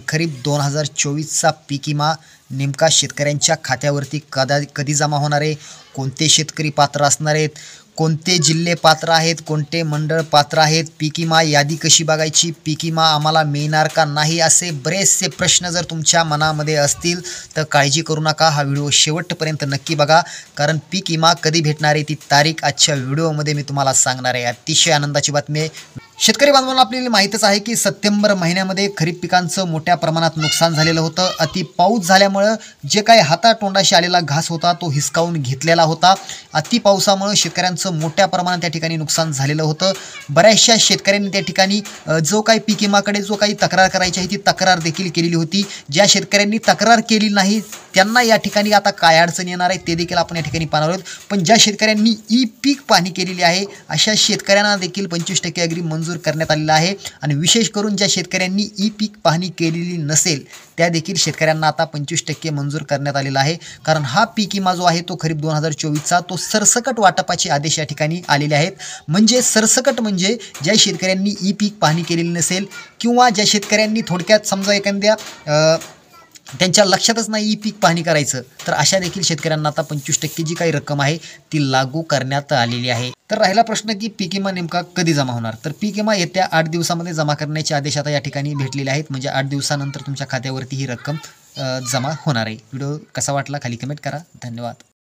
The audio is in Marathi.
खरीप 2024चा पीक विमा नेमका शेतकऱ्यांच्या खात्यावरती कधी जमा होणार आहे, कोणते शेतकरी पात्र असणार आहेत, कोणते जिल्हे पात्र आहेत, कोणते मंडळ पात्र आहेत, पीक विमा यादी कशी बघायची, पीक विमा आम्हाला मिळणार का नाही, असे बरेचसे प्रश्न जर तुमच्या मनामध्ये असतील तर काळजी करू नका. हा व्हिडिओ शेवटपर्यंत नक्की बघा, कारण पीक विमा कधी भेटणार आहे ती तारीख आजच्या व्हिडिओमध्ये मी तुम्हाला सांगणार आहे. अतिशय आनंदाची बातमी आहे. शेतकरी बांधवांना आपल्याला माहीतच आहे की सप्टेंबर महिन्यामध्ये खरीप पिकांचं मोठ्या प्रमाणात नुकसान झालेलं होतं. अति पाऊस झाल्यामुळं जे काही हातातोंडाशी आलेला घास होता तो हिसकावून घेतलेला होता. अति पावसामुळे शेतकऱ्यांचं मोठ्या प्रमाणात त्या ठिकाणी नुकसान झालेलं होतं. बऱ्याचशा शेतकऱ्यांनी त्या ठिकाणी जो काही पीक विमाकडे जो काही तक्रार करायची आहे ती तक्रार देखील केलेली होती. ज्या शेतकऱ्यांनी तक्रार केली नाही त्यांना या ठिकाणी आता काय अडचण येणार आहे ते देखील आपण या ठिकाणी पाहणार आहोत. पण ज्या शेतकऱ्यांनी ई पीक पाहणी केलेली आहे अशा शेतकऱ्यांना देखील 25% अग्री मंजूर करण्यात आलेला आहे. आणि विशेष करून ज्या शेतकऱ्यांनी ई पीक पाहणी केलेली नसेल त्या देखील शेतकऱ्यांना आता 25% मंजूर करण्यात आलेला आहे. कारण हा पीक विमा जो आहे तो खरीप 2024चा तो सरसकट वाटपाचे आदेश या ठिकाणी आलेले आहेत. म्हणजे सरसकट म्हणजे ज्या शेतकऱ्यांनी ई पीक पाहणी केलेली नसेल किंवा ज्या शेतकऱ्यांनी थोडक्यात समजा एखाद्या त्यांच्या लक्षातच नाही ई पीक पाहणी करायचं तर अशा देखील शेतकऱ्यांना आता 25% जी काही रक्कम आहे ती लागू करण्यात आलेली आहे. तर राहिला प्रश्न की पीक विमा नेमका कधी जमा होणार, तर पीक विमा येत्या 8 दिवसामध्ये जमा करण्याचे आदेश आता या ठिकाणी भेटलेले आहेत. म्हणजे 8 दिवसानंतर तुमच्या खात्यावरती ही रक्कम जमा होणार आहे. व्हिडिओ कसा वाटला खाली कमेंट करा. धन्यवाद.